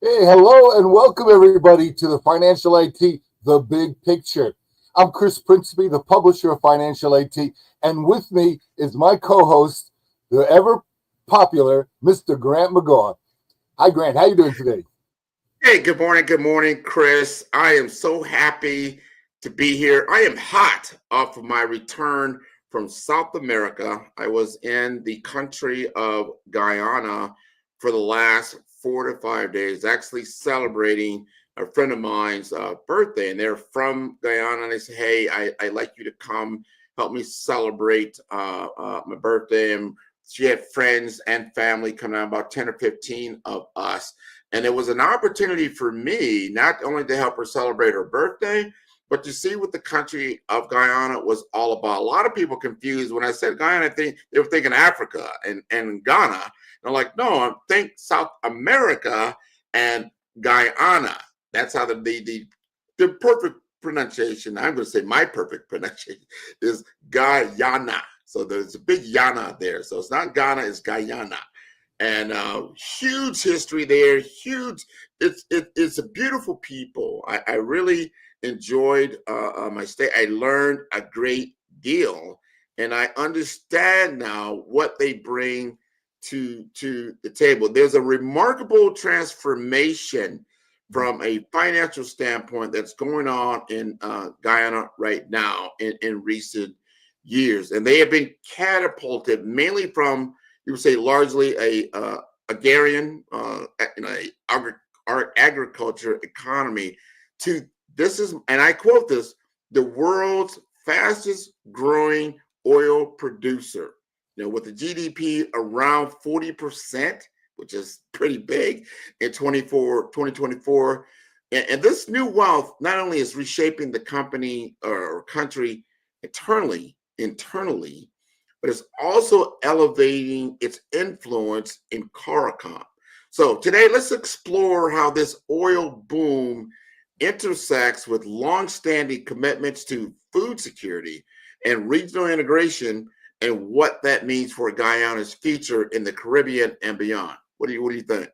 Hey, hello, and welcome everybody to the Financial IT, The Big Picture. I'm Chris Principe, the publisher of Financial IT, and with me is my co-host, the ever popular Mr. Grant McGaw. Hi, Grant. How you doing today? Hey, good morning, Chris. I am so happy to be here. I am hot off of my return from South America. I was in the country of Guyana for the last 4 to 5 days, actually celebrating a friend of mine's birthday. And they're from Guyana. And they say, hey, I'd like you to come help me celebrate my birthday. And she had friends and family coming out, about 10 or 15 of us. And it was an opportunity for me not only to help her celebrate her birthday, but to see what the country of Guyana was all about. A lot of people confused when I said Guyana, they were thinking Africa and Ghana. And I'm like, no, I think South America and Guyana. That's how the perfect pronunciation, I'm going to say my perfect pronunciation, is Guyana. So there's a big Yana there. So it's not Ghana, it's Guyana. And huge history there. Huge. It's a beautiful people. I really enjoyed my stay. I learned a great deal, and I understand now what they bring to the table. There's a remarkable transformation from a financial standpoint that's going on in Guyana right now in recent years, and they have been catapulted mainly from, you would say, largely a agrarian, agriculture economy to, this is, and I quote this, the world's fastest growing oil producer. With the GDP around 40%, which is pretty big in 2024. And this new wealth not only is reshaping the company or country internally, but it's also elevating its influence in CARICOM. So today, let's explore how this oil boom intersects with longstanding commitments to food security and regional integration, and what that means for Guyana's future in the Caribbean and beyond. What do you think?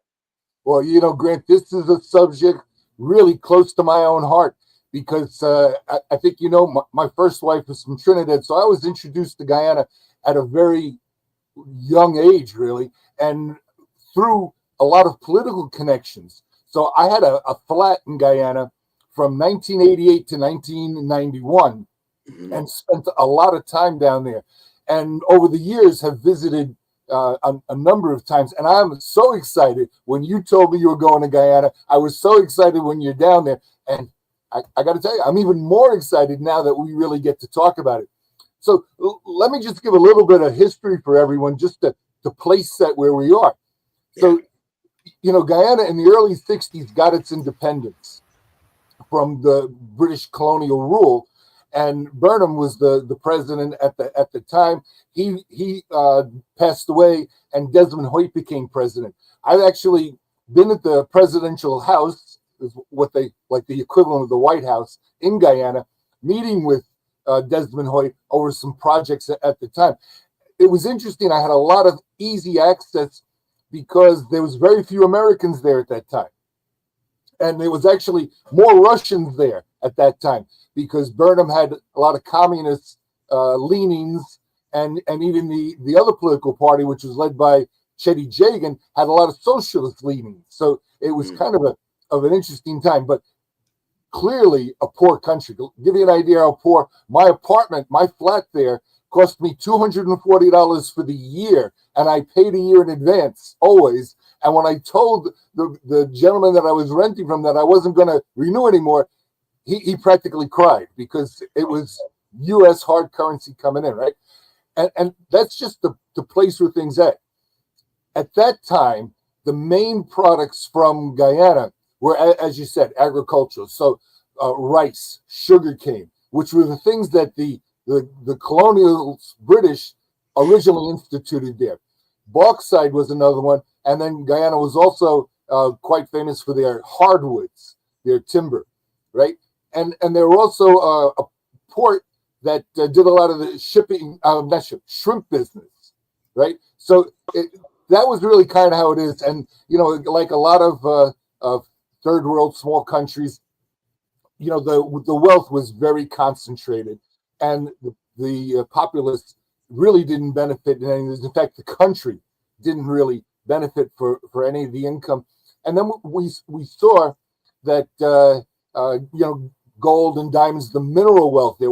Well, Grant, this is a subject really close to my own heart because I think, my first wife was from Trinidad, so I was introduced to Guyana at a very young age, really, and through a lot of political connections. So I had a flat in Guyana from 1988 to 1991 and spent a lot of time down there. And over the years have visited a number of times. And I'm so excited when you told me you were going to Guyana. I was so excited when you're down there. And I got to tell you, I'm even more excited now that we really get to talk about it. So let me just give a little bit of history for everyone, just to place set where we are. So, Guyana in the early 60s got its independence from the British colonial rule, and Burnham was the president at the time. He passed away, and Desmond Hoyt became president. I've actually been at the presidential house, is what they like, the equivalent of the White House in Guyana, meeting with Desmond Hoyt over some projects at the time. It was interesting. I had a lot of easy access because there was very few Americans there at that time. And there was actually more Russians there at that time because Burnham had a lot of communist leanings, and even the other political party, which was led by Chetty Jagan, had a lot of socialist leanings. So it was kind of an interesting time, but clearly a poor country. To give you an idea how poor, my apartment, my flat there, cost me $240 for the year, and I paid a year in advance always. And when I told the gentleman that I was renting from that I wasn't going to renew anymore, he practically cried because it was U.S. hard currency coming in, right? And that's just the place where things at. At that time, the main products from Guyana were, as you said, agricultural. So rice, sugarcane, which were the things that the colonial British originally instituted there. Bauxite was another one. And then Guyana was also quite famous for their hardwoods, their timber, right? And they were also a port that did a lot of the shipping, shrimp business, right? So that was really kind of how it is. And, like a lot of third world small countries, the wealth was very concentrated, and the populace really didn't benefit in any. In fact, the country didn't really benefit for any of the income. And then we saw that gold and diamonds, the mineral wealth there.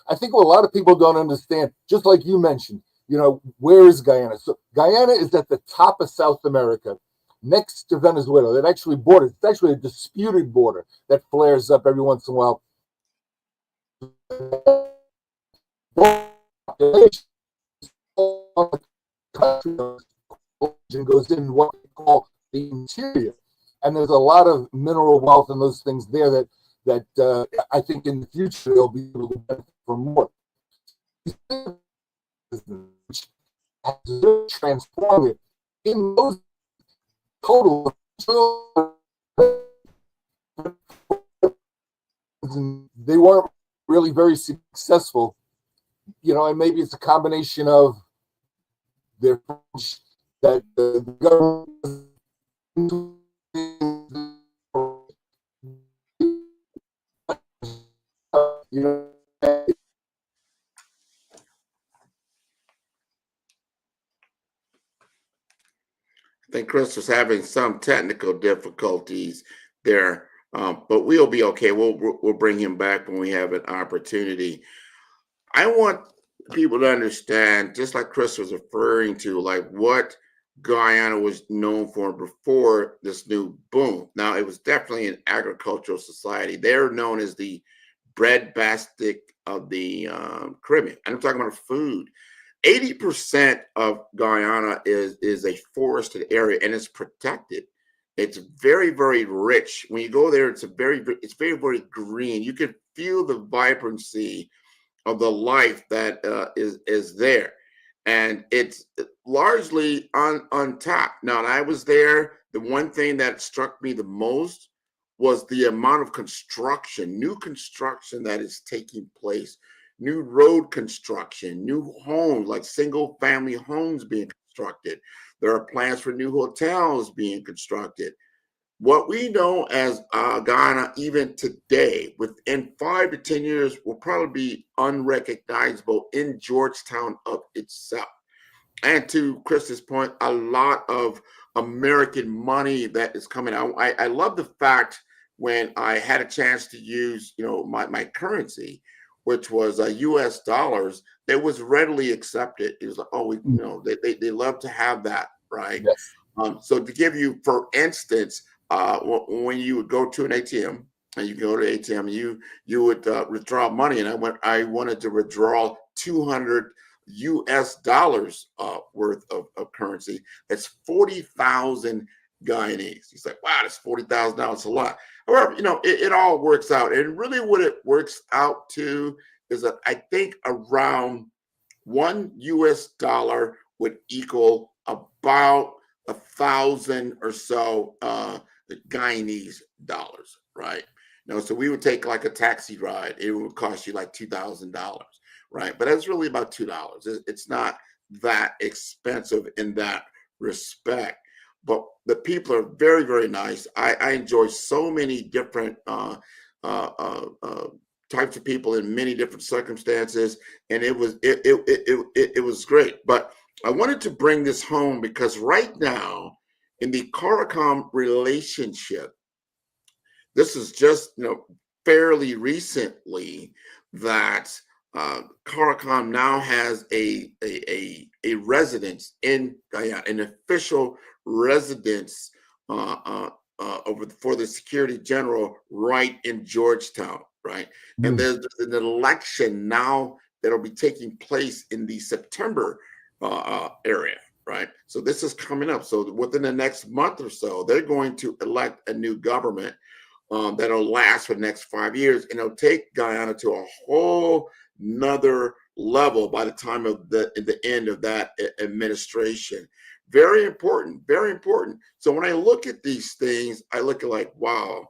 I think what a lot of people don't understand, just like you mentioned, where is Guyana? So Guyana is at the top of South America, next to Venezuela. That actually borders. It's actually a disputed border that flares up every once in a while. Goes in what we call the interior, and there's a lot of mineral wealth and those things there that I think in the future they'll be able to benefit from more. Which has transformed it in those total. They weren't really very successful, and maybe it's a combination of their that the government I think Chris was having some technical difficulties there, but we'll be okay. We'll bring him back when we have an opportunity. I want people to understand, just like Chris was referring to, like what Guyana was known for before this new boom. Now, it was definitely an agricultural society. They're known as the breadbasket of the Caribbean. And I'm talking about food. 80% of Guyana is a forested area, and it's protected. It's very, very rich. When you go there, it's very, very green. You can feel the vibrancy of the life that is there, and it's largely untapped. Now, when I was there, the one thing that struck me the most was the amount of new construction that is taking place. New road construction, new homes, like single family homes being constructed. There are plans for new hotels being constructed. What we know as Ghana, even today, within 5 to 10 years, will probably be unrecognizable in Georgetown of itself. And to Chris's point, a lot of American money that is coming out. I love the fact when I had a chance to use, my currency, which was U.S. dollars, that was readily accepted. It was like, they love to have that, right? Yes. So to give you, for instance, when you would go to an ATM, and you go to ATM, you would withdraw money, and I wanted to withdraw 200 U.S. dollars worth of currency. That's 40,000 Guyanese. He's like, wow, that's $40,000, a lot. However, it all works out. And really what it works out to is that I think around $1 US would equal about 1,000 or so Guyanese dollars, right? So we would take like a taxi ride. It would cost you like $2,000, right? But that's really about $2. It's not that expensive in that respect. But the people are very, very nice. I enjoy so many different types of people in many different circumstances, and it was great. But I wanted to bring this home because right now in the CARICOM relationship, this is just fairly recently that CARICOM now has a residence in Guyana, an official residence for the Secretary General right in Georgetown, right? Mm. And there's an election now that'll be taking place in the September area, right? So this is coming up. So within the next month or so, they're going to elect a new government that'll last for the next 5 years, and it'll take Guyana to a whole nother level by the time of the end of that administration. Very important, very important. So when I look at these things, I look at like, wow,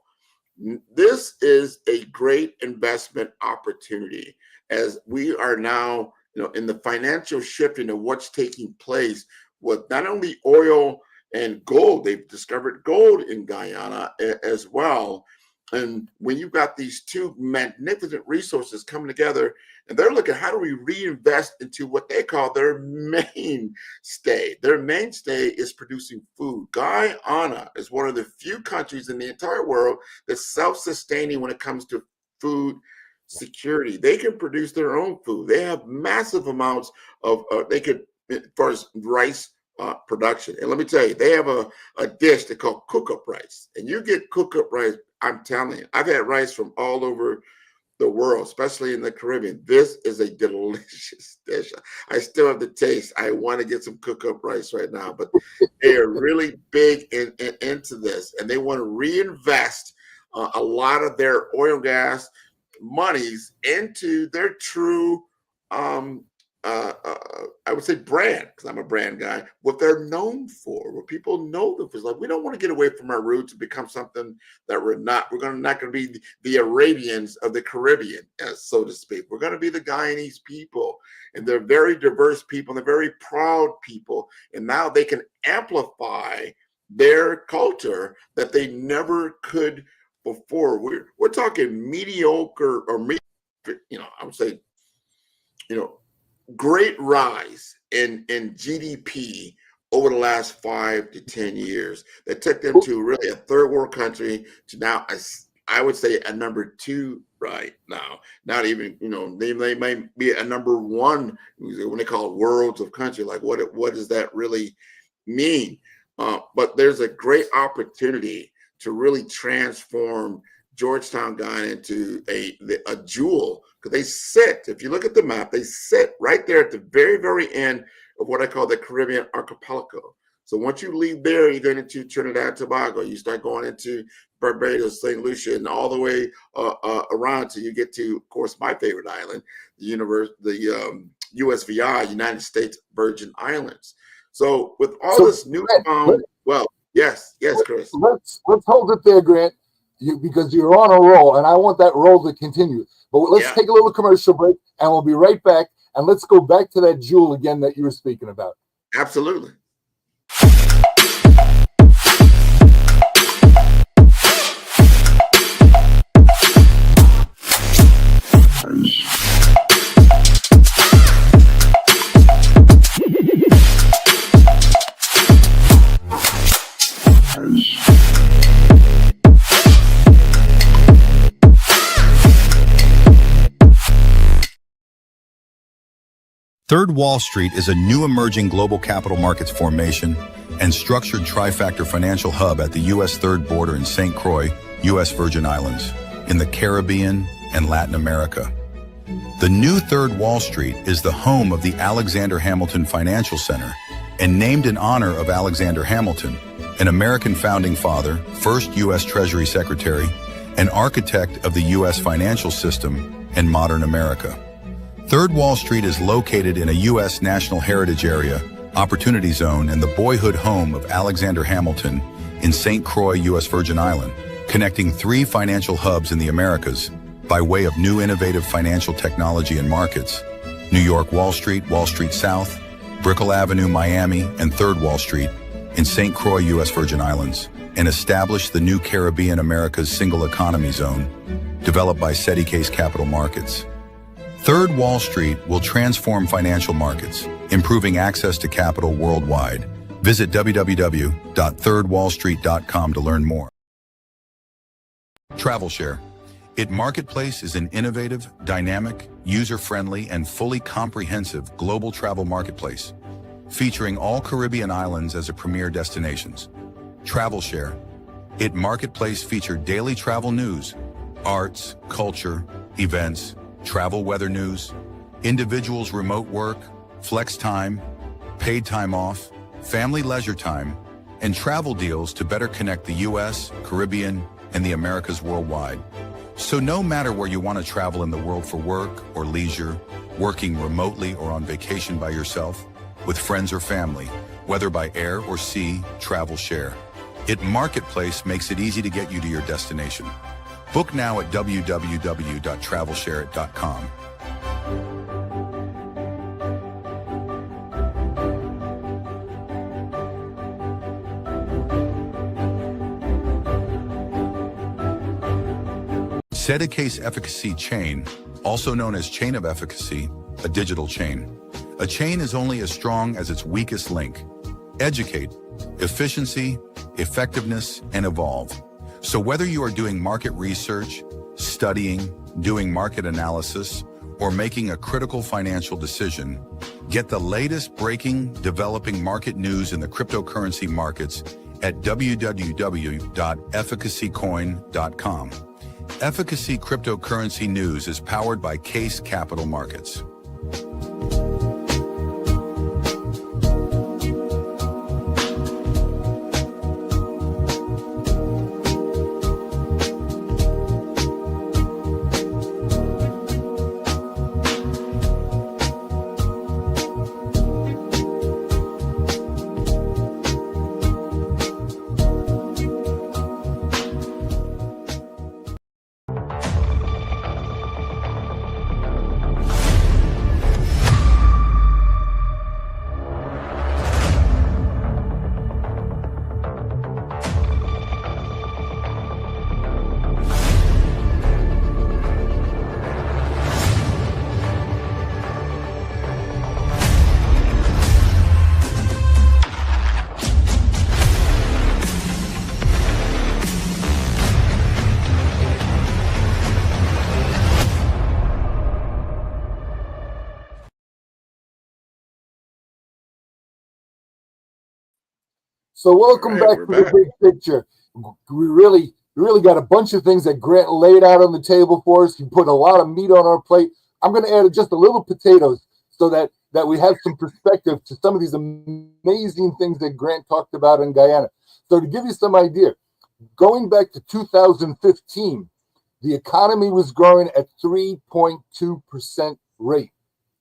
this is a great investment opportunity as we are now, in the financial shifting of what's taking place with not only oil And gold, they've discovered gold in Guyana as well. And when you've got these two magnificent resources coming together, and they're looking, how do we reinvest into what they call their mainstay? Their mainstay is producing food. Guyana is one of the few countries in the entire world that's self-sustaining when it comes to food security. They can produce their own food. They have massive amounts of, as far as rice production. And let me tell you, they have a dish they call cook-up rice. And you get cook-up rice, I'm telling you, I've had rice from all over the world, especially in the Caribbean. This is a delicious dish. I still have the taste. I want to get some cook-up rice right now, but they are really big into this, and they want to reinvest a lot of their oil and gas monies into their true I would say brand, because I'm a brand guy, what they're known for, what people know them for. It's like, we don't want to get away from our roots and become something that we're not. We're not going to be the Arabians of the Caribbean, so to speak. We're going to be the Guyanese people, and they're very diverse people, and they're very proud people, and now they can amplify their culture that they never could before. We're talking mediocre, or I would say, great rise in GDP over the last 5 to 10 years that took them to really a third world country to now, I would say, a number 2 right now. Not even, they might be a number 1 when they call it worlds of country. Like, what does that really mean? But there's a great opportunity to really transform Georgetown Guyana into a jewel, because they sit, if you look at the map, they sit right there at the very, very end of what I call the Caribbean archipelago. So once you leave there, you get into Trinidad and Tobago, you start going into Barbados, St. Lucia, and all the way around till you get to, of course, my favorite island, the USVI, United States Virgin Islands. So with all this newfound, yes, Chris. Let's hold it there, Grant. Because you're on a roll, and I want that roll to continue. But let's take a little commercial break, and we'll be right back. And let's go back to that jewel again that you were speaking about. Absolutely. Third Wall Street is a new emerging global capital markets formation and structured trifactor financial hub at the U.S. Third Border in St. Croix, U.S. Virgin Islands, in the Caribbean and Latin America. The new Third Wall Street is the home of the Alexander Hamilton Financial Center and named in honor of Alexander Hamilton, an American founding father, first U.S. Treasury Secretary, and architect of the U.S. financial system and modern America. Third Wall Street is located in a U.S. National Heritage Area, Opportunity Zone, and the boyhood home of Alexander Hamilton in St. Croix, U.S. Virgin Island, connecting 3 financial hubs in the Americas by way of new innovative financial technology and markets: New York Wall Street South, Brickell Avenue, Miami, and Third Wall Street in St. Croix, U.S. Virgin Islands, and established the new Caribbean America's Single Economy Zone, developed by SETI Case Capital Markets. Third Wall Street will transform financial markets, improving access to capital worldwide. Visit www.thirdwallstreet.com to learn more. TravelShare. It Marketplace is an innovative, dynamic, user-friendly, and fully comprehensive global travel marketplace, featuring all Caribbean islands as a premier destinations. TravelShare. It Marketplace featured daily travel news, arts, culture, events, travel weather news, individuals' remote work, flex time, paid time off, family leisure time, and travel deals to better connect the U.S., Caribbean, and the Americas worldwide. So no matter where you want to travel in the world for work or leisure, working remotely or on vacation by yourself, with friends or family, whether by air or sea, TravelShare. It Marketplace makes it easy to get you to your destination. Book now at www.travelshareit.com. Set a case efficacy chain, also known as chain of efficacy, a digital chain. A chain is only as strong as its weakest link. Educate, efficiency, effectiveness, and evolve. So whether you are doing market research, studying, doing market analysis, or making a critical financial decision, get the latest breaking, developing market news in the cryptocurrency markets at www.efficacycoin.com. Efficacy Cryptocurrency News is powered by Case Capital Markets. So welcome back to the big picture. We really got a bunch of things that Grant laid out on the table for us. He put a lot of meat on our plate. I'm going to add just a little potatoes so that we have some perspective to some of these amazing things that Grant talked about in Guyana. So to give you some idea, going back to 2015, the economy was growing at 3.2% rate.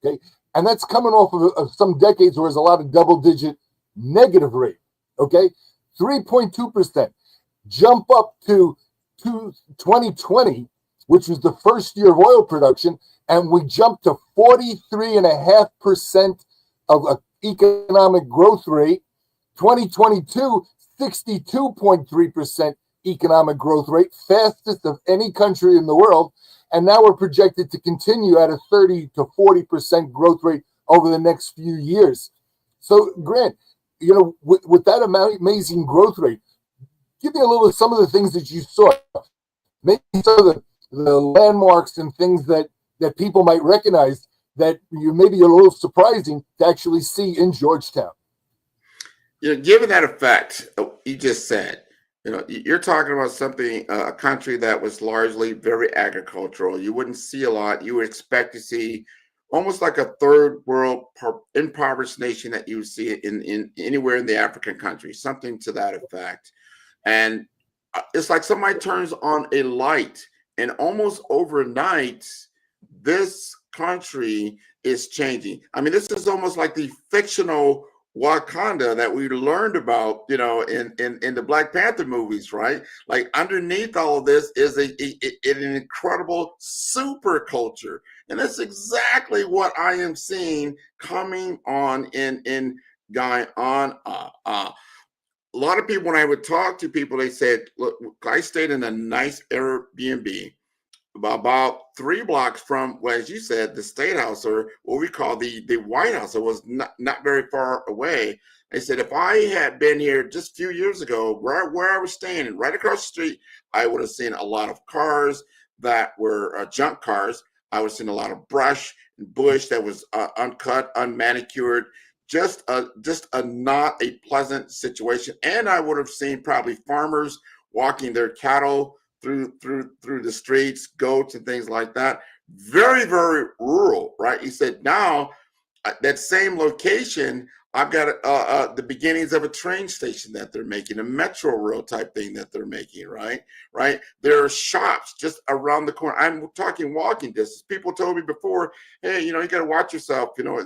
Okay, and that's coming off of some decades where there's a lot of double-digit negative rate. Okay, 3.2%. Jump up to 2020, which was the first year of oil production, and we jumped to 43.5% of economic growth rate. 2022, 62.3% economic growth rate, fastest of any country in the world. And now we're projected to continue at a 30 to 40% growth rate over the next few years. So, Grant, you know, with that amazing growth rate, give me a little of some of the things that you saw. Maybe some of the landmarks and things that people might recognize that you maybe a little surprising to actually see in Georgetown. You know, given that effect you just said, you know, you're talking about something, a country that was largely very agricultural. You wouldn't see a lot. You would expect to see almost like a third world impoverished nation that you would see in anywhere in the African country, something to that effect. And it's like somebody turns on a light, and almost overnight, this country is changing. I mean, this is almost like the fictional Wakanda that we learned about, you know, in the Black Panther movies, right? Like underneath all of this is an incredible super culture. And that's exactly what I am seeing coming on in Guyana. A lot of people, when I would talk to people, they said, look, I stayed in a nice Airbnb about 3 blocks from, well, as you said, the State House, or what we call the White House. It was not very far away. They said, if I had been here just a few years ago, where I was staying, and right across the street, I would have seen a lot of cars that were junk cars. I would have seen a lot of brush and bush that was uncut, unmanicured, just a not a pleasant situation. And I would have seen probably farmers walking their cattle through the streets, goats and things like that. Very, very rural, right? He said, now that same location, I've got the beginnings of a train station that they're making, a metro rail type thing that they're making, right? There are shops just around the corner. I'm talking walking distance. People told me before, hey, you know, you got to watch yourself. You know,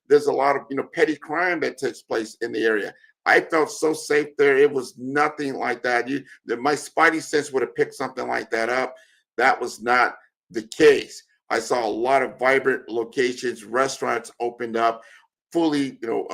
there's a lot of, you know, petty crime that takes place in the area. I felt so safe there. It was nothing like that. My spidey sense would have picked something like that up. That was not the case. I saw a lot of vibrant locations, restaurants opened up, fully, you know,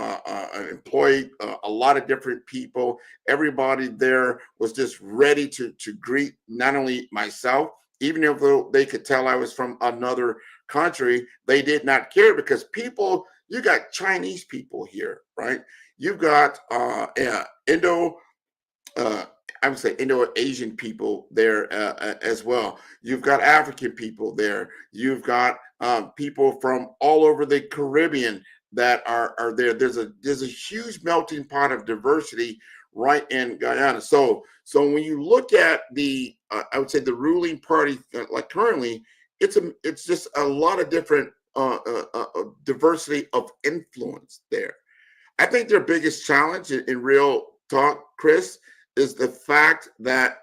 employed, a lot of different people. Everybody there was just ready to greet not only myself, even if they could tell I was from another country, they did not care because people, you got Chinese people here, right? You've got I would say Indo-Asian people there as well. You've got African people there. You've got people from all over the Caribbean that are there. There's a huge melting pot of diversity right in Guyana. So when you look at the I would say the ruling party like currently, it's just a lot of different diversity of influence there. I think their biggest challenge in real talk, Chris, is the fact that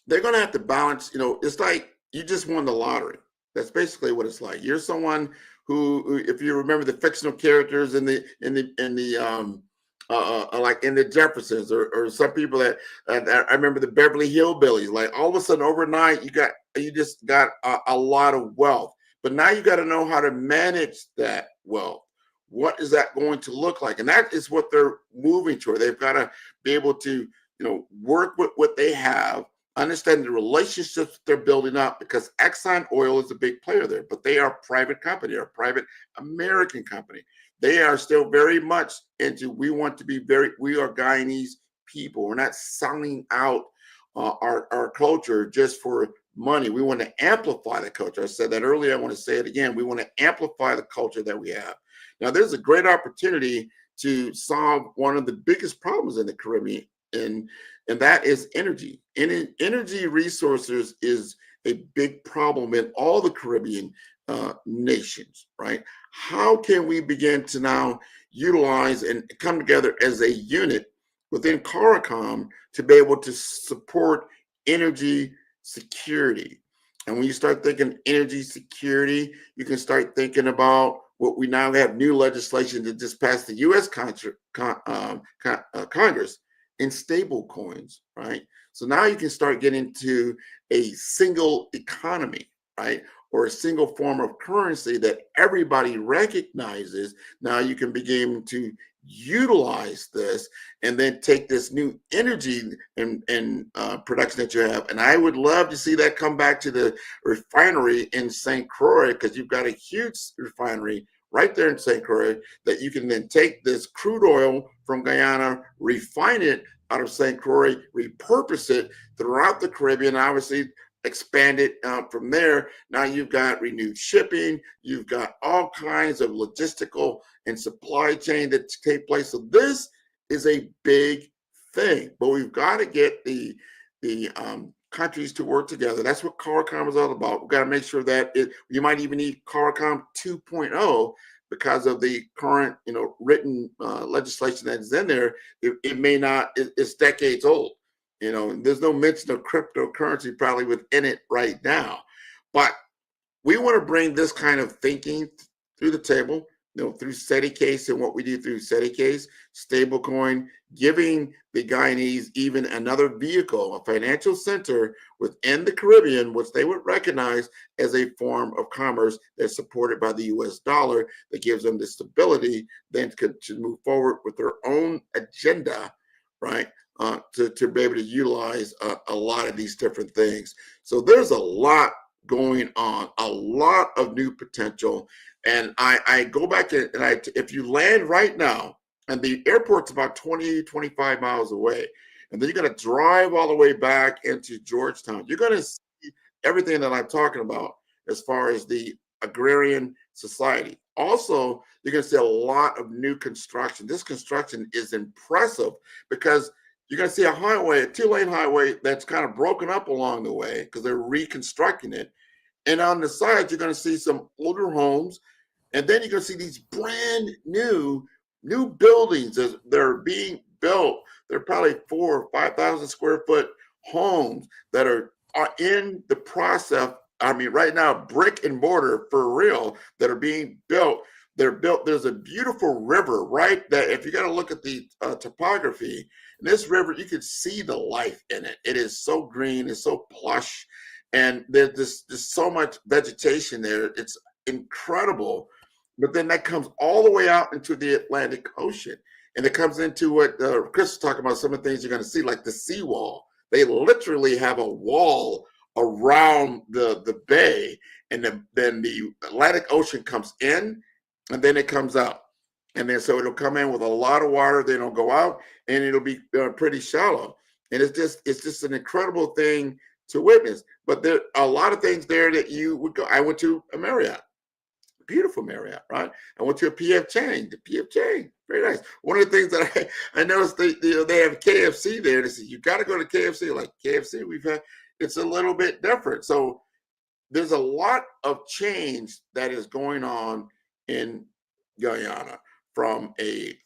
they're going to have to balance. It's like you just won the lottery. That's basically what it's like. You're someone who, if you remember the fictional characters in the like in the Jeffersons, or some people that I remember the Beverly Hillbillies. Like all of a sudden, overnight, you just got a lot of wealth. But now you got to know how to manage that wealth. What is that going to look like? And that is what they're moving toward. They've got to be able to, work with what they have, understand the relationships they're building up, because Exxon Oil is a big player there, but they are a private company, or a private American company. They are still very much into, we are Guyanese people. We're not selling out our culture just for money. We want to amplify the culture. I said that earlier. I want to say it again. We want to amplify the culture that we have. Now, there's a great opportunity to solve one of the biggest problems in the Caribbean, and that is energy. Energy resources is a big problem in all the Caribbean nations, right? How can we begin to now utilize and come together as a unit within CARICOM to be able to support energy security? And when you start thinking energy security, you can start thinking about what we now have new legislation that just passed the U.S. Congress in stable coins, right? So now you can start getting to a single economy, right? Or a single form of currency that everybody recognizes. Now you can begin to utilize this and then take this new energy and production that you have. And I would love to see that come back to the refinery in St. Croix, because you've got a huge refinery right there in St. Croix that you can then take this crude oil from Guyana, refine it out of St. Croix, repurpose it throughout the Caribbean, obviously expand it from there. Now you've got renewed shipping, you've got all kinds of logistical and supply chain that take place. So this is a big thing, but we've got to get the countries to work together. That's what CARICOM is all about. We've got to make sure that you might even need CARICOM 2.0 because of the current, written legislation that's in there. It may not, it's decades old. There's no mention of cryptocurrency probably within it right now. But we want to bring this kind of thinking through the table, through SETI-CASE and what we do through SETI-CASE, stablecoin, giving the Guyanese even another vehicle, a financial center within the Caribbean, which they would recognize as a form of commerce that's supported by the US dollar, that gives them the stability then to move forward with their own agenda, right? To be able to utilize a lot of these different things. So there's a lot going on, a lot of new potential. And I go back and if you land right now, and the airport's about 20, 25 miles away, and then you're going to drive all the way back into Georgetown, you're going to see everything that I'm talking about as far as the agrarian society. Also, you're going to see a lot of new construction. This construction is impressive because you're going to see a highway, a 2-lane highway that's kind of broken up along the way because they're reconstructing it. And on the side, you're going to see some older homes. And then you're going to see these brand new buildings that are being built. They're probably 4,000 or 5,000 square foot homes that are in the process. I mean, right now, brick and mortar for real, that are being built. They're built. There's a beautiful river, right? That if you got to look at the topography, this river, you can see the life in it. It is so green, it's so plush, and there's so much vegetation there. It's incredible. But then that comes all the way out into the Atlantic Ocean, and it comes into what Chris was talking about. Some of the things you're going to see, like the seawall. They literally have a wall around the bay, and then the Atlantic Ocean comes in, and then it comes out. And then so it'll come in with a lot of water, then it'll go out, and it'll be pretty shallow. And it's just an incredible thing to witness. But there are a lot of things there that you would go. I went to a Marriott, beautiful Marriott, right? I went to a PF Chang, very nice. One of the things that I noticed, they have KFC there. They said, you got to go to KFC. Like KFC, it's a little bit different. So there's a lot of change that is going on in Guyana, from a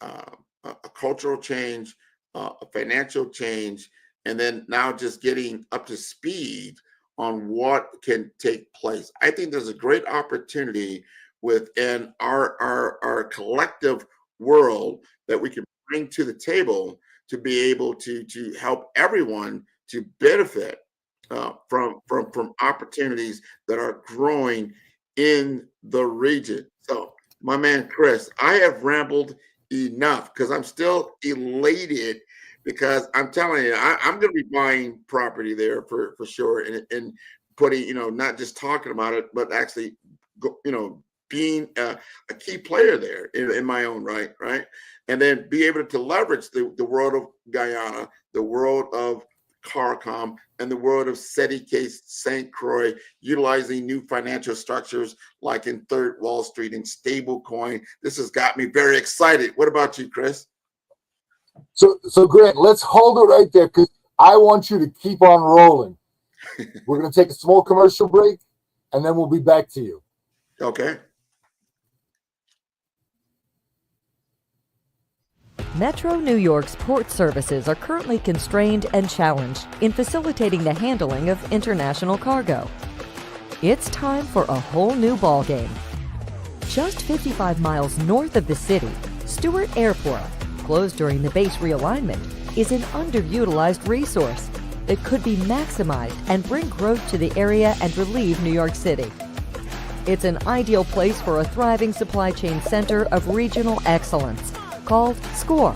cultural change, a financial change, and then now just getting up to speed on what can take place. I think there's a great opportunity within our collective world that we can bring to the table to be able to help everyone to benefit from opportunities that are growing in the region. So, my man Chris, I have rambled enough because I'm still elated, because I'm telling you, I'm going to be buying property there for sure, and putting, not just talking about it, but actually, being a key player there in my own right, and then be able to leverage the world of Guyana, the world of CARICOM, and the world of SETI case St. Croix, utilizing new financial structures like in Third Wall Street and stablecoin. This has got me very excited. What about you, Chris? So Grant, let's hold it right there, because I want you to keep on rolling. We're going to take a small commercial break, and then we'll be back to you. Okay. Metro New York's port services are currently constrained and challenged in facilitating the handling of international cargo. It's time for a whole new ballgame. Just 55 miles north of the city, Stewart Airport, closed during the base realignment, is an underutilized resource that could be maximized and bring growth to the area and relieve New York City. It's an ideal place for a thriving supply chain center of regional excellence, called SCORE.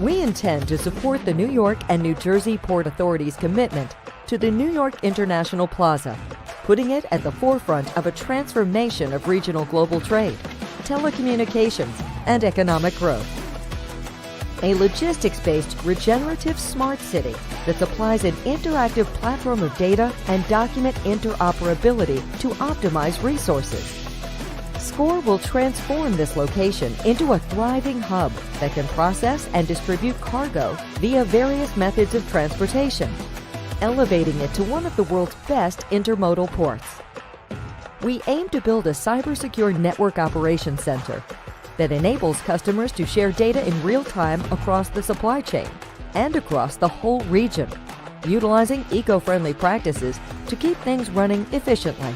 We intend to support the New York and New Jersey Port Authority's commitment to the New York International Plaza, putting it at the forefront of a transformation of regional global trade, telecommunications, and economic growth. A logistics-based regenerative smart city that supplies an interactive platform of data and document interoperability to optimize resources. SCORE will transform this location into a thriving hub that can process and distribute cargo via various methods of transportation, elevating it to one of the world's best intermodal ports. We aim to build a cybersecure network operations center that enables customers to share data in real time across the supply chain and across the whole region, utilizing eco-friendly practices to keep things running efficiently.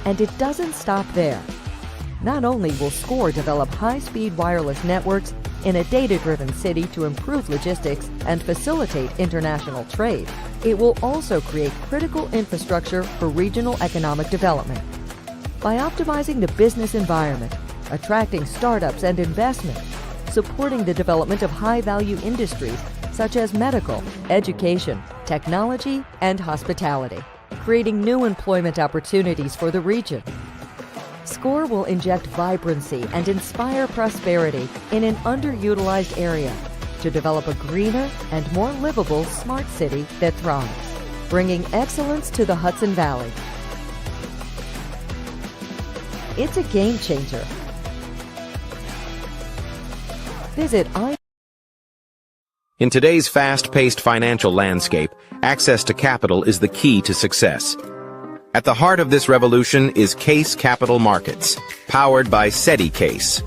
And it doesn't stop there. Not only will SCORE develop high-speed wireless networks in a data-driven city to improve logistics and facilitate international trade, it will also create critical infrastructure for regional economic development. By optimizing the business environment, attracting startups and investment, supporting the development of high-value industries such as medical, education, technology, and hospitality, creating new employment opportunities for the region. SCORE will inject vibrancy and inspire prosperity in an underutilized area to develop a greener and more livable smart city that thrives, bringing excellence to the Hudson Valley. It's a game changer. Visit In today's fast-paced financial landscape, access to capital is the key to success. At the heart of this revolution is Case Capital Markets, powered by SETI Case.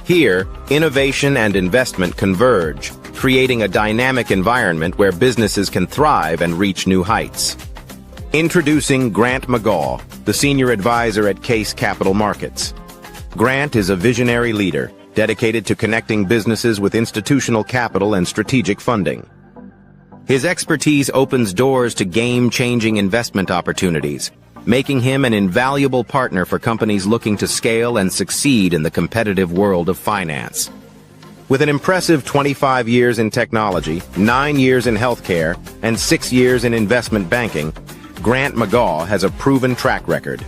Here, innovation and investment converge, creating a dynamic environment where businesses can thrive and reach new heights. Introducing Grant McGaw, the Senior Advisor at Case Capital Markets. Grant is a visionary leader, dedicated to connecting businesses with institutional capital and strategic funding. His expertise opens doors to game-changing investment opportunities, making him an invaluable partner for companies looking to scale and succeed in the competitive world of finance. With an impressive 25 years in technology, 9 years in healthcare, and 6 years in investment banking, Grant McGaw has a proven track record.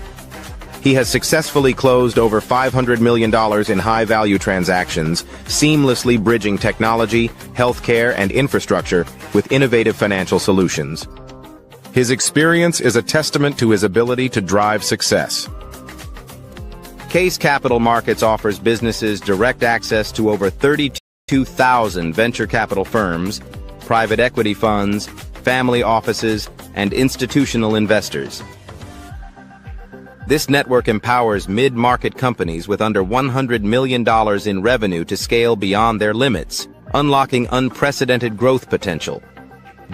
He has successfully closed over $500 million in high-value transactions, seamlessly bridging technology, healthcare, and infrastructure with innovative financial solutions. His experience is a testament to his ability to drive success. Case Capital Markets offers businesses direct access to over 32,000 venture capital firms, private equity funds, family offices, and institutional investors. This network empowers mid-market companies with under $100 million in revenue to scale beyond their limits, unlocking unprecedented growth potential.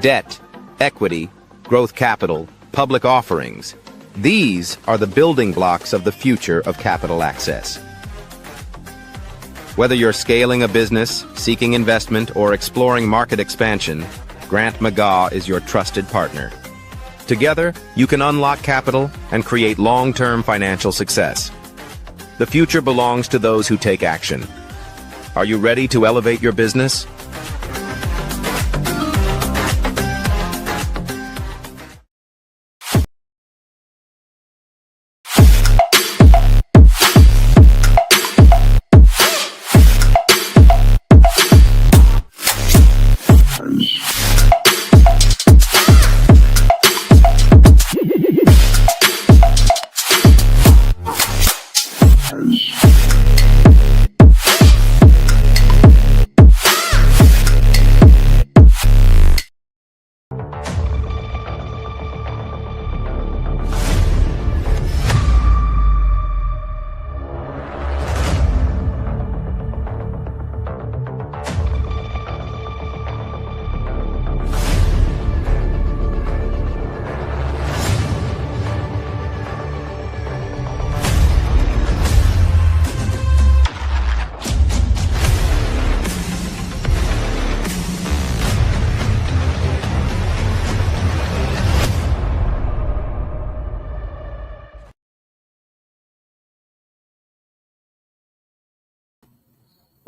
Debt, equity, growth capital, public offerings. These are the building blocks of the future of capital access. Whether you're scaling a business, seeking investment, or exploring market expansion, Grant McGaw is your trusted partner. Together, you can unlock capital and create long-term financial success. The future belongs to those who take action. Are you ready to elevate your business?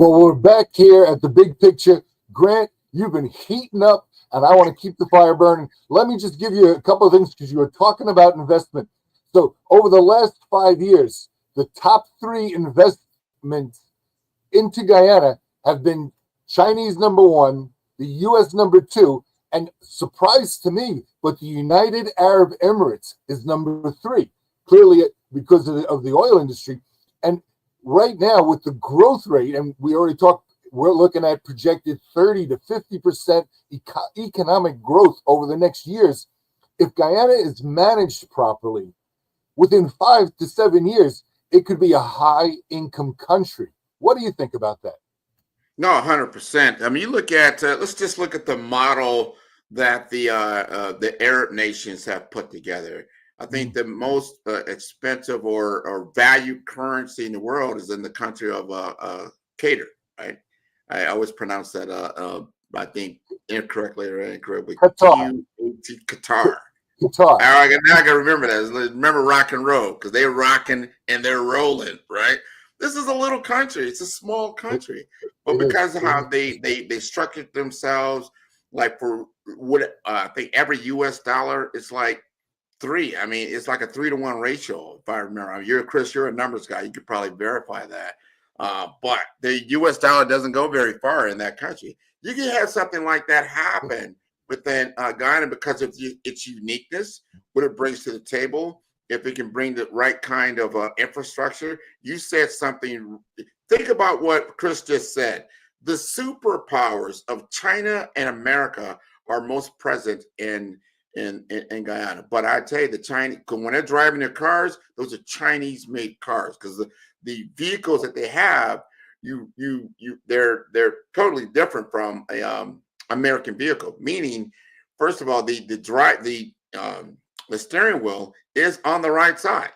Well, we're back here at the big picture. Grant, you've been heating up, and I want to keep the fire burning. Let me just give you a couple of things because you were talking about investment. So over the last 5 years, the top 3 investments into Guyana have been Chinese number 1, the U.S. number 2, and surprise to me, but the United Arab Emirates is number 3, clearly because of the oil industry. And right now, with the growth rate, and we already talked, we're looking at projected 30 to 50% economic growth over the next years. If Guyana is managed properly, within 5 to 7 years, it could be a high-income country. What do you think about that? No, 100%. I mean, you look at, let's just look at the model that the Arab nations have put together. I think the most expensive or valued currency in the world is in the country of Qatar, right? I always pronounce that, I think, incorrectly or incorrectly. Qatar. Qatar. Qatar. Now I got to remember that. Remember rock and roll, because they're rocking and they're rolling, right? This is a little country. It's a small country. But because of how they structured themselves, like for what I think every US dollar is like 3. I mean, it's like a 3-to-1 ratio, if I remember. Chris, you're a numbers guy. You could probably verify that. But the US dollar doesn't go very far in that country. You can have something like that happen within Guyana because of its uniqueness, what it brings to the table. If it can bring the right kind of infrastructure. You said something. Think about what Chris just said. The superpowers of China and America are most present in Guyana. But I tell you, the Chinese, when they're driving their cars, those are Chinese-made cars, because the vehicles that they have, they're totally different from a American vehicle. Meaning, first of all, the steering wheel is on the right side.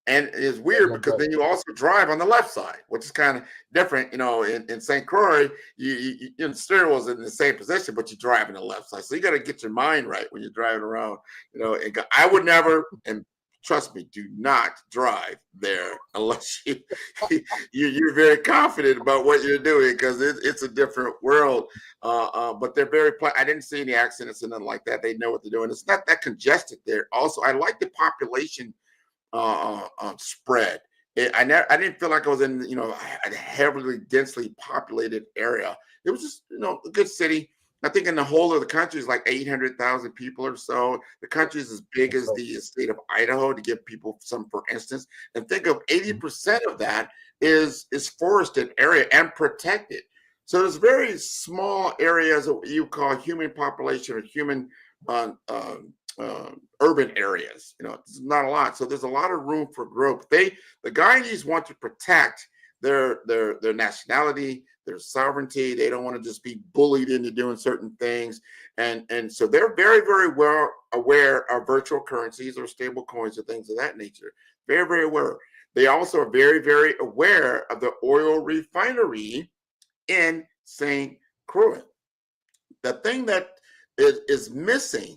And it's weird because then you also drive on the left side, which is kind of different. You know, in St. Croix, the steering wheel is in the same position, but you drive on the left side. So you got to get your mind right when you're driving around. You know, I would never, and trust me, do not drive there unless you're very confident about what you're doing, because it's a different world. But they're very. I didn't see any accidents and nothing like that. They know what they're doing. It's not that congested there. Also, I like the population spread. I didn't feel like I was in a heavily densely populated area. It was just a good city. I think in the whole of the country is like 800,000 people or so. The country is as big as the state of Idaho, to give people some, for instance. And think of 80% of that is forested area and protected. So there's very small areas of what you call human population or human urban areas. It's not a lot. So there's a lot of room for growth. The Guyanese want to protect their nationality, their sovereignty. They don't want to just be bullied into doing certain things. And so they're very, very well aware of virtual currencies or stable coins or things of that nature. Very, very aware. They also are very, very aware of the oil refinery in St. Croix. The thing that is missing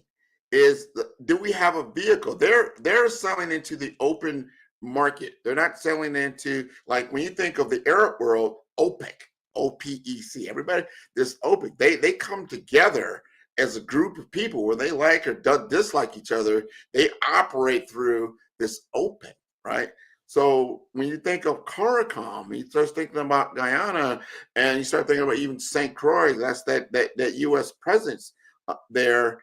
is, do we have a vehicle? They're selling into the open market. They're not selling into, like, when you think of the Arab world, OPEC, OPEC. Everybody, this OPEC, they come together as a group of people where they like or dislike each other. They operate through this OPEC, right? So when you think of CARICOM, you start thinking about Guyana, and you start thinking about even St. Croix. That's that U.S. presence there.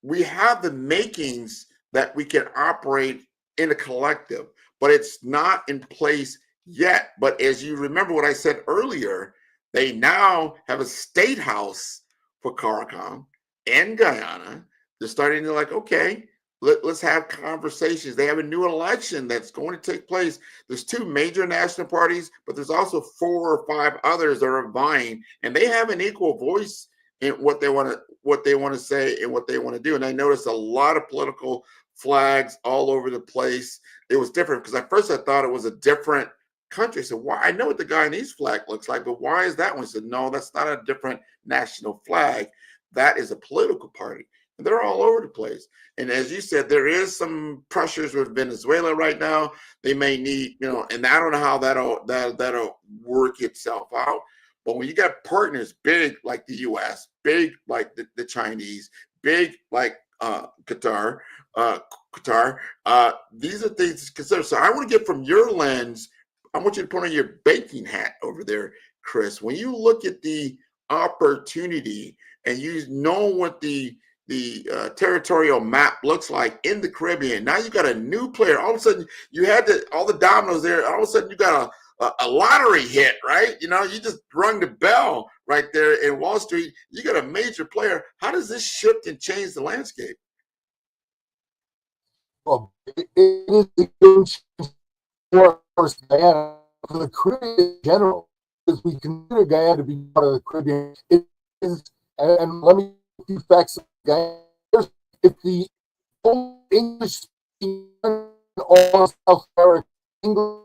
We have the makings that we can operate in a collective, but it's not in place yet. But as you remember what I said earlier, they now have a state house for CARICOM and Guyana. They're starting to okay, let's have conversations. They have a new election that's going to take place. There's 2 major national parties, but there's also 4 or 5 others that are vying, and they have an equal voice in what they want to say and what they want to do. And I noticed a lot of political flags all over the place. It was different because at first I thought it was a different country. So why? I know what the Guyanese flag looks like, but why is that one? I said, no, that's not a different national flag. That is a political party. And they're all over the place. And as you said, there is some pressures with Venezuela right now. They may need, and I don't know how that'll work itself out. But when you got partners big like the U.S., big like the Chinese, big like Qatar, these are things to consider. So I want to get from your lens, I want you to put on your banking hat over there, Chris. When you look at the opportunity and you know what the territorial map looks like in the Caribbean, now you got a new player. All of a sudden, you had all the dominoes there. All of a sudden, you got a lottery hit, right? You just rung the bell right there in Wall Street. You got a major player. How does this shift and change the landscape? Well, it is a good for Guyana, for the Caribbean in general, because we consider Guyana to be part of the Caribbean. It is, and let me give you facts of Guyana. If the English speaking all South America, English,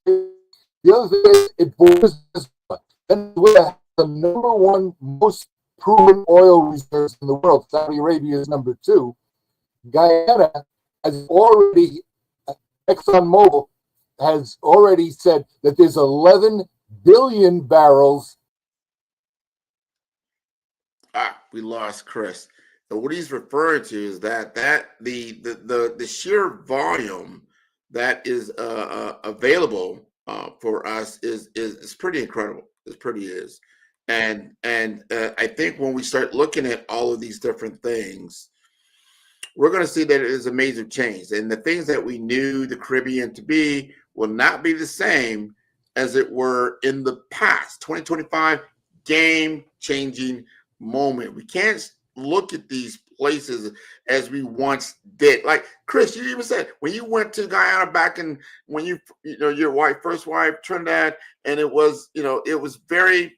the other thing is it borders Venezuela has the #1 most proven oil reserves in the world. Saudi Arabia is #2. Guyana has already, ExxonMobil has already said that there's 11 billion barrels. We lost Chris. So what he's referring to is that the sheer volume that is available for us is pretty incredible. It pretty is. And I think when we start looking at all of these different things, we're going to see that it is a major change. And the things that we knew the Caribbean to be will not be the same as it were in the past. 2025, game-changing moment. We can't look at these places as we once did. Like Chris, you even said when you went to Guyana back in when your first wife Trinidad, and it was very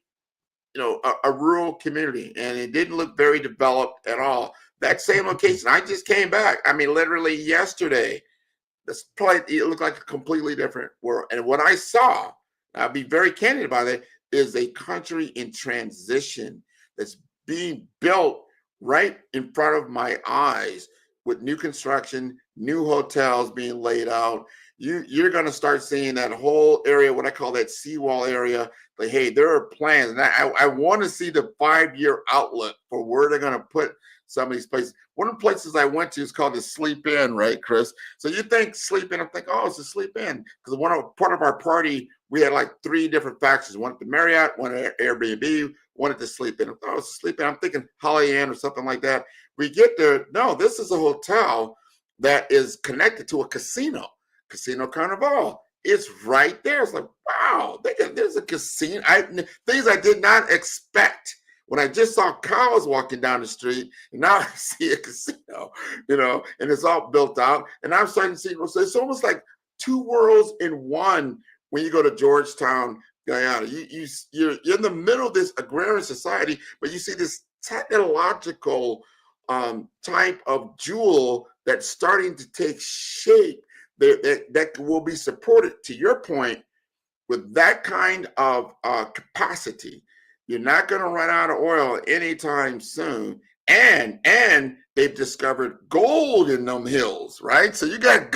a rural community, and it didn't look very developed at all. That same location, I just came back. I mean, literally yesterday. It looked like a completely different world. And what I saw, I'll be very candid about it, is a country in transition that's being built right in front of my eyes. with new construction, new hotels being laid out, you're going to start seeing that whole area, what I call that seawall area. Like, hey, there are plans, and I want to see the 5-year outlook for where they're going to put some of these places. One of the places I went to is called the Sleep Inn, right, Chris? So you think Sleep Inn, I'm thinking, oh, it's a Sleep Inn, because part of our party, we had like 3 different factions. One at the Marriott, one at Airbnb, one at the Sleep Inn. Oh, it's a Sleep Inn. I'm thinking Holiday Inn or something like that. We get there. No, this is a hotel that is connected to a casino, Casino Carnival. It's right there. It's like, wow, there's a casino. Things I did not expect. When I just saw cows walking down the street, and now I see a casino, and it's all built out. And I'm starting to see, so it's almost like 2 worlds in one when you go to Georgetown, Guyana. You're in the middle of this agrarian society, but you see this technological type of jewel that's starting to take shape that will be supported, to your point, with that kind of capacity. You're not going to run out of oil anytime soon. And they've discovered gold in them hills, right? So you got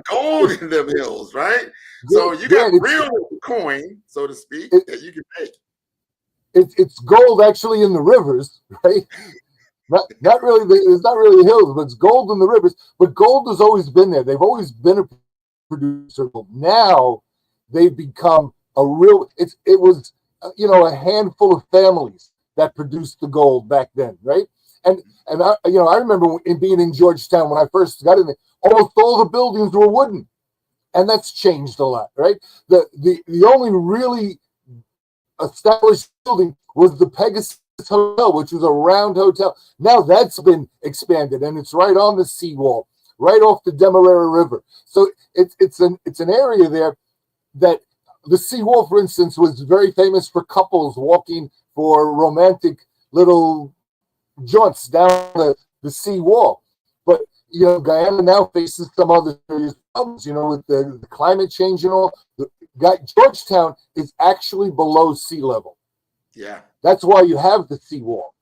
gold in them hills, right? So you got real coin, so to speak, that you can make. It's gold actually in the rivers, right? Not really. It's not really the hills, but it's gold in the rivers. But gold has always been there. They've always been a producer. Now they've become a real. It was a handful of families that produced the gold back then, right? And I remember being in Georgetown when I first got in there. Almost all the buildings were wooden, and that's changed a lot, right? The only really established building was the Pegasus Hotel, which was a round hotel. Now that's been expanded, and it's right on the seawall, right off the Demerara River. So it's an area there that the seawall, for instance, was very famous for couples walking for romantic little jaunts down the seawall. But Guyana now faces some other serious problems, with the climate change and all. Georgetown is actually below sea level. Yeah. That's why you have the seawall.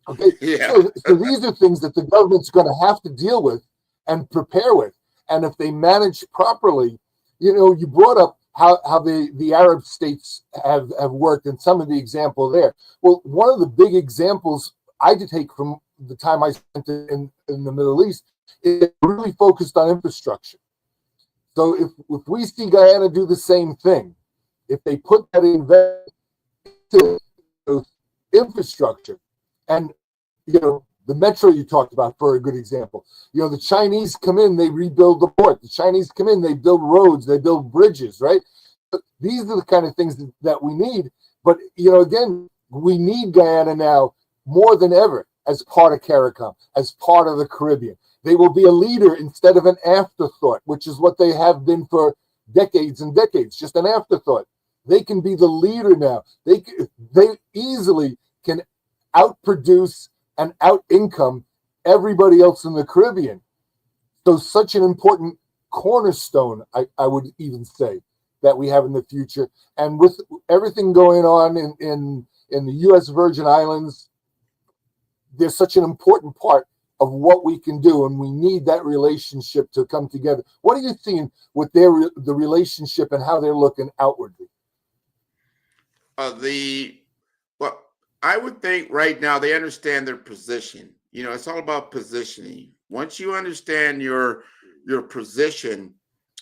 Okay. Yeah. So these are things that the government's going to have to deal with and prepare with. And if they manage properly, you brought up how the Arab states have worked and some of the example there. Well, one of the big examples I did take from the time I spent in the Middle East is really focused on infrastructure. So if we see Guyana do the same thing, if they put that into infrastructure, and the metro you talked about for a good example, the Chinese come in, they rebuild the port. The Chinese come in, they build roads, they build bridges, right? These are the kind of things that we need. But again, we need Guyana now more than ever as part of CARICOM, as part of the Caribbean. They will be a leader instead of an afterthought, which is what they have been for decades and decades, just an afterthought. They can be the leader now. They easily can outproduce and out-income everybody else in the Caribbean. So such an important cornerstone, I would even say, that we have in the future. And with everything going on in the U.S. Virgin Islands, there's such an important part of what we can do, and we need that relationship to come together. What are you seeing with the relationship and how they're looking outwardly? Well, I would think right now they understand their position. It's all about positioning. Once you understand your position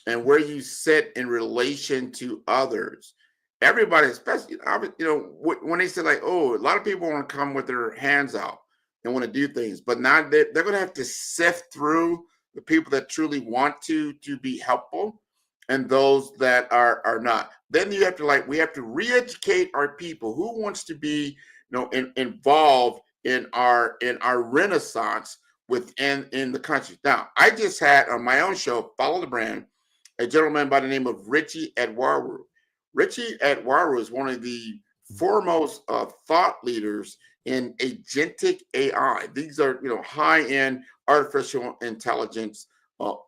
and where you sit in relation to others, everybody, especially when they say like, oh, a lot of people want to come with their hands out and want to do things, but now they're going to have to sift through the people that truly want to be helpful and those that are not. Then we have to re-educate our people who wants to be involved in our renaissance in the country. Now, I just had on my own show, Follow the Brand, a gentleman by the name of Richie Edwaru. Richie Edwaru is one of the foremost thought leaders in agentic AI. These are high-end artificial intelligence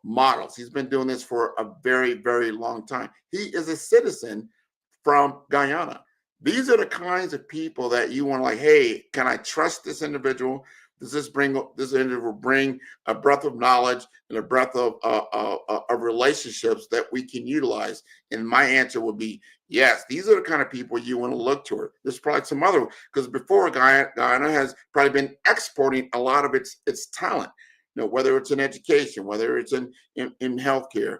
models. He's been doing this for a very, very long time. He is a citizen from Guyana. These are the kinds of people that you want to hey, can I trust this individual? does this individual bring a breadth of knowledge and a breadth of relationships that we can utilize? And my answer would be yes. These are the kind of people you want to look toward. There's probably some other, because before Guyana has probably been exporting a lot of its talent. Whether it's in education, whether it's in healthcare,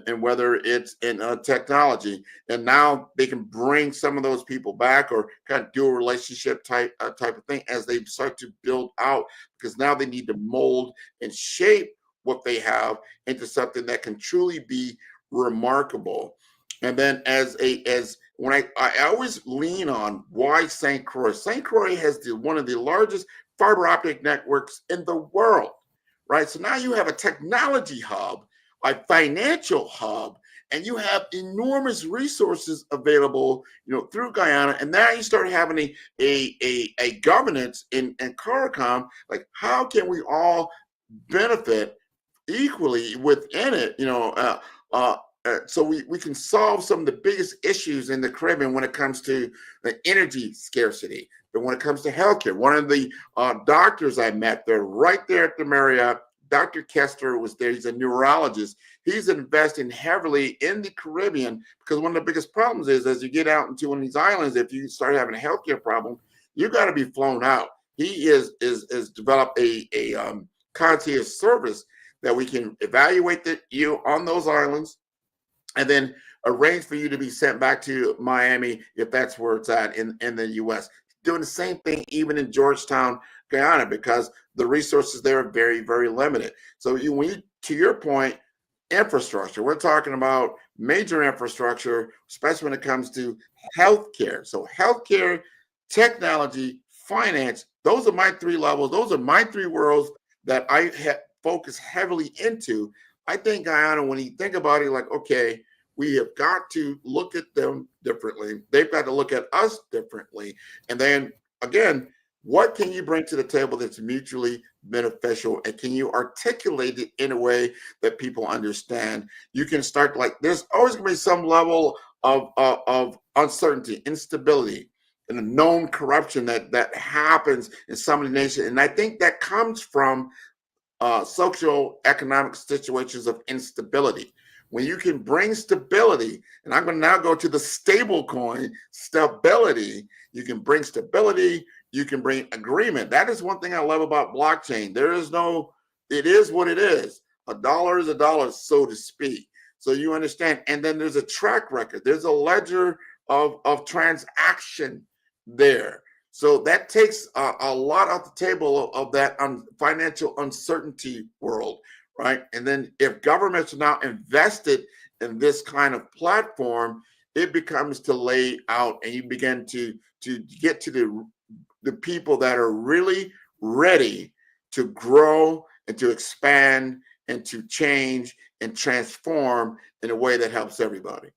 and whether it's in technology, and now they can bring some of those people back, or kind of do a relationship type of thing as they start to build out, because now they need to mold and shape what they have into something that can truly be remarkable. And then when I always lean on why St. Croix. St. Croix has one of the largest fiber optic networks in the world, right? So now you have a technology hub, a financial hub, and you have enormous resources available, through Guyana. And now you start having a governance in CARICOM, like how can we all benefit equally within it, so we can solve some of the biggest issues in the Caribbean when it comes to the energy scarcity. But when it comes to healthcare, one of the doctors I met there, right there at the Marriott, Dr. Kester was there. He's a neurologist. He's investing heavily in the Caribbean, because one of the biggest problems is, as you get out into one of these islands, if you start having a healthcare problem, you got to be flown out. He is developed a concierge service that we can evaluate you on those islands, and then arrange for you to be sent back to Miami if that's where it's at in the U.S. Doing the same thing even in Georgetown, Guyana, because the resources there are very, very limited. So to your point, infrastructure, we're talking about major infrastructure, especially when it comes to healthcare. So healthcare, technology, finance, those are my three levels. Those are my three worlds that I focus heavily into. I think Guyana, when you think about it, like, okay, we have got to look at them differently. They've got to look at us differently. And then again, what can you bring to the table that's mutually beneficial? And can you articulate it in a way that people understand? You can start, like, there's always going to be some level of uncertainty, instability, and the known corruption that happens in some of the nations. And I think that comes from social economic situations of instability. When you can bring stability, and I'm going to now go to the stable coin, stability, you can bring stability, you can bring agreement. That is one thing I love about blockchain. It is what it is. A dollar is a dollar, so to speak. So you understand. And then there's a track record. There's a ledger of transaction there. So that takes a lot off the table of that financial uncertainty world, right? And then if governments are now invested in this kind of platform, it becomes to lay out, and you begin to get to the people that are really ready to grow and to expand and to change and transform in a way that helps everybody.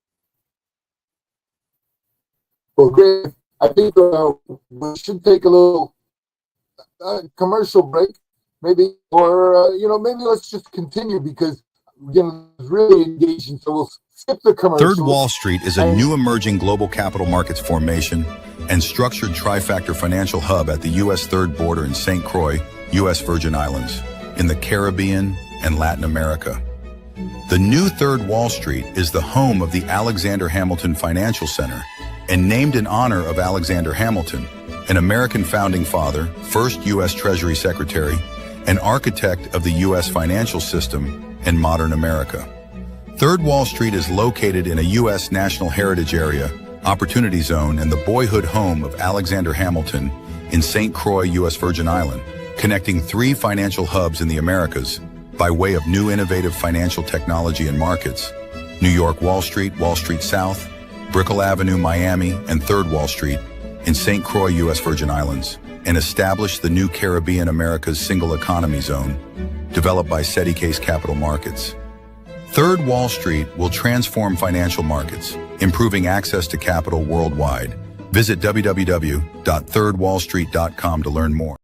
Well, great. I think we should take a little commercial break, maybe, or maybe let's just continue, because it's really engaging. So we'll skip the commercial. Third Wall Street is a new emerging global capital markets formation and structured trifactor financial hub at the U.S. third border in St. Croix, U.S. Virgin Islands, in the Caribbean and Latin America. The new Third Wall Street is the home of the Alexander Hamilton Financial Center, and named in honor of Alexander Hamilton, an American founding father, first U.S. Treasury Secretary, and architect of the U.S. financial system and modern America. Third Wall Street is located in a U.S. National Heritage Area, Opportunity Zone, and the boyhood home of Alexander Hamilton in St. Croix, U.S. Virgin Island, connecting 3 financial hubs in the Americas by way of new innovative financial technology and markets: New York Wall Street South, Brickell Avenue, Miami, and Third Wall Street in St. Croix, U.S. Virgin Islands, and established the new Caribbean America's Single Economy Zone, developed by SETI Case Capital Markets. Third Wall Street will transform financial markets, improving access to capital worldwide. Visit www.thirdwallstreet.com to learn more.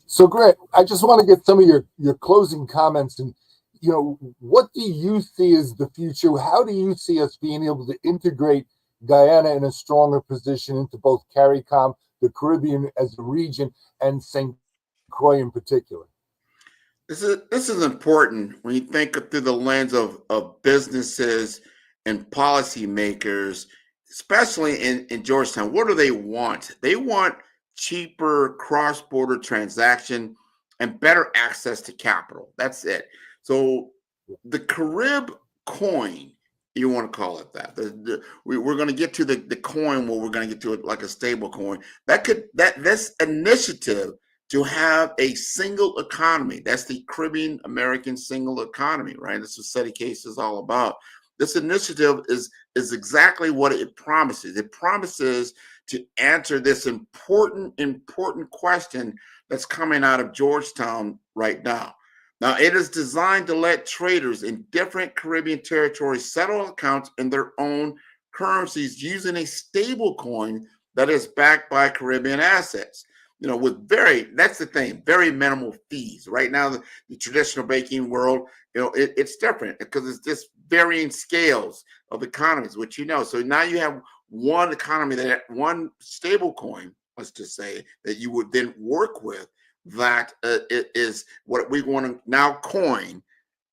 So, Grant, I just want to get some of your closing comments, and what do you see as the future? How do you see us being able to integrate Guyana in a stronger position into both CARICOM, the Caribbean as a region, and St. Croix in particular? This is important when you think through the lens of businesses and policymakers, especially in Georgetown. What do they want? They want cheaper cross-border transaction and better access to capital. That's it. So the Carib coin, you want to call it that. We're going to get to the coin where we're going to get to it like a stable coin. This initiative to have a single economy. That's the Caribbean American single economy, right? That's what SETI case is all about. This initiative is exactly what it promises. It promises to answer this important question that's coming out of Georgetown right now. Now, it is designed to let traders in different Caribbean territories settle accounts in their own currencies using a stable coin that is backed by Caribbean assets. With that's the thing, very minimal fees. Right now, the traditional banking world, it's different because it's just varying scales of economies, which So now you have one economy, one stable coin, let's just say, that you would then work with, that it is what we want to now coin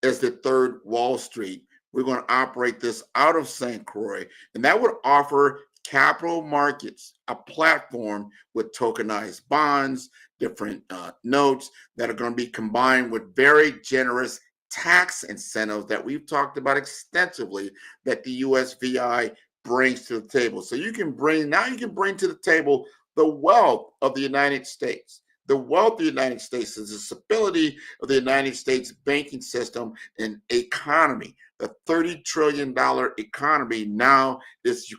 as the third Wall Street. We're going to operate this out of St. Croix, and that would offer capital markets a platform with tokenized bonds, different notes that are going to be combined with very generous tax incentives that we've talked about extensively that the USVI brings to the table. So you can bring to the table the wealth of the United States. The wealth of the United States is the stability of the United States banking system and economy. The $30 trillion economy now is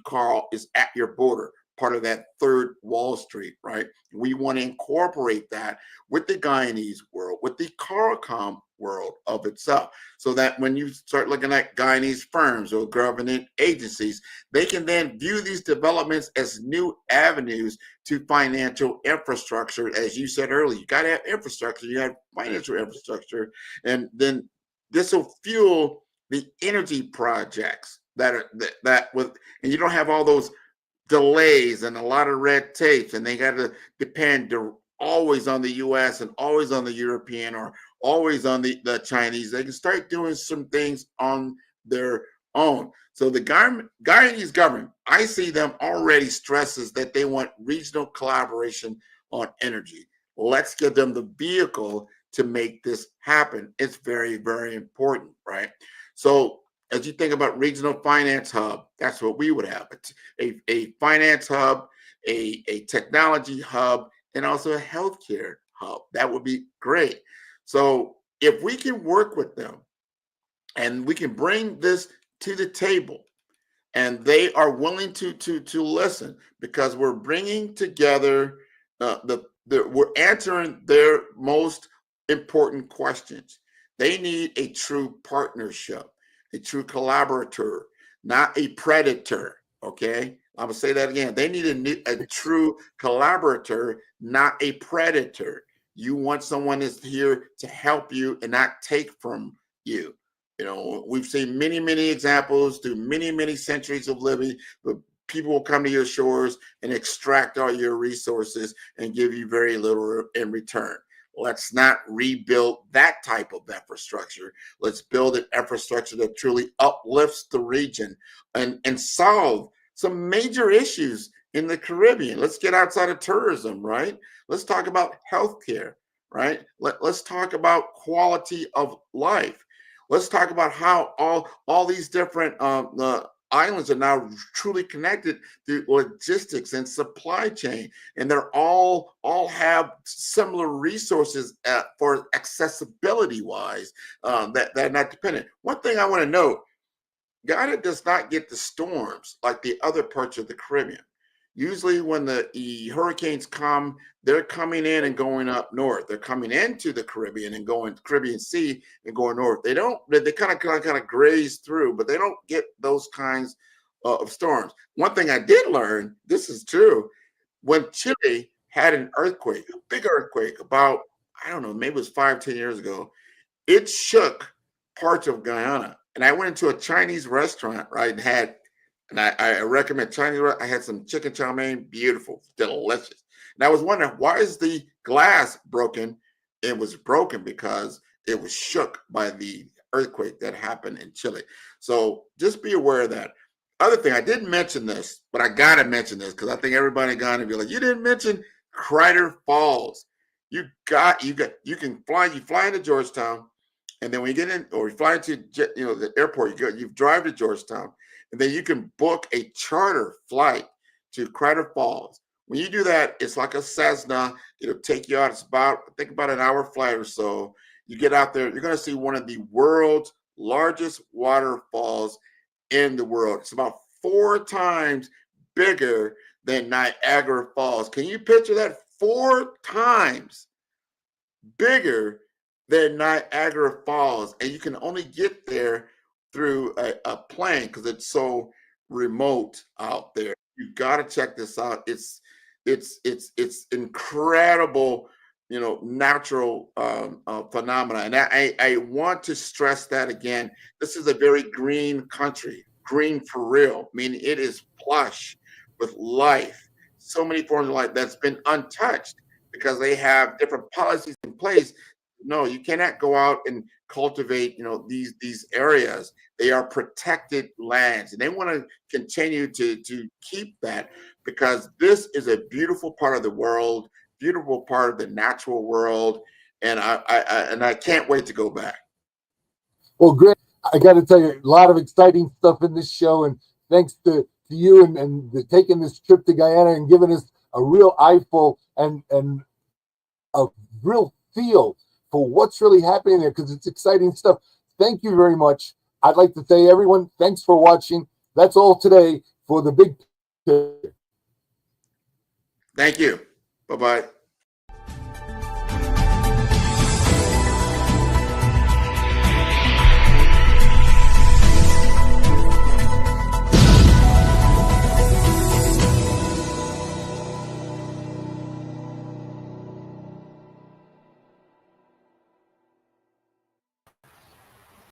at your border, part of that third Wall Street, right? We want to incorporate that with the Guyanese world, with the CARICOM world of itself, so that when you start looking at Guyanese firms or government agencies, they can then view these developments as new avenues to financial infrastructure. As you said earlier, you got to have infrastructure, you have financial infrastructure, and then this will fuel the energy projects and you don't have all those delays and a lot of red tapes, and they got to depend always on the U.S. and always on the European or always on the Chinese. They can start doing some things on their own. So the Guyanese government, I see them already stresses that they want regional collaboration on energy. Let's give them the vehicle to make this happen. It's very, very important, right? So as you think about regional finance hub, that's what we would have. A finance hub, a technology hub, and also a healthcare hub. That would be great. So if we can work with them and we can bring this to the table, and they are willing to listen, because we're bringing together we're answering their most important questions. They need a true partnership, a true collaborator, not a predator. Okay, I'm gonna say that again. They need a true collaborator, not a predator. You want someone that's here to help you and not take from you. We've seen many, many examples through many, many centuries of living, but people will come to your shores and extract all your resources and give you very little in return. Let's not rebuild that type of infrastructure. Let's build an infrastructure that truly uplifts the region and solve some major issues in the Caribbean. Let's get outside of tourism, right? Let's talk about healthcare, right? Let's talk about quality of life. Let's talk about how all these different islands are now truly connected through logistics and supply chain, and they're all have similar resources for accessibility wise that are not dependent. One thing I want to note: Guyana does not get the storms like the other parts of the Caribbean. Usually when the hurricanes come, they're coming in and going up north. They're coming into the Caribbean and going Caribbean Sea and going north. They kind of graze through, but they don't get those kinds of storms. One thing I did learn, this is true, when Chile had an earthquake, a big earthquake about I don't know, maybe it was 5, 10 years ago. It shook parts of Guyana. And I went into a Chinese restaurant, right, and I recommend Chinese. I had some chicken chow mein, beautiful, delicious. And I was wondering, why is the glass broken? It was broken because it was shook by the earthquake that happened in Chile. So just be aware of that. Other thing, I didn't mention this, but I gotta mention this because I think everybody got to be like, you didn't mention Crider Falls. You can fly into Georgetown, and then when you get in, or you fly into the airport, you drive to Georgetown, and then you can book a charter flight to Crider Falls. When you do that, it's like a Cessna. It'll take you out. It's about an hour flight or so. You get out there, you're going to see one of the world's largest waterfalls in the world. It's about 4 times bigger than Niagara Falls. Can you picture that? 4 times bigger than Niagara Falls. And you can only get there through a plane because it's so remote out there. You've got to check this out. It's incredible, natural phenomena. And I want to stress that again. This is a very green country, green for real, meaning it is plush with life, so many forms of life that's been untouched because they have different policies in place. No, you cannot go out and cultivate, these areas. They are protected lands, and they want to continue to keep that because this is a beautiful part of the world, beautiful part of the natural world, and I can't wait to go back. Well, Grant, I got to tell you, a lot of exciting stuff in this show, and thanks to you and taking this trip to Guyana and giving us a real eyeful and a real feel for what's really happening there, because it's exciting stuff. Thank you very much. I'd like to say, everyone, thanks for watching. That's all today for the Big Picture. Thank you. Bye-bye.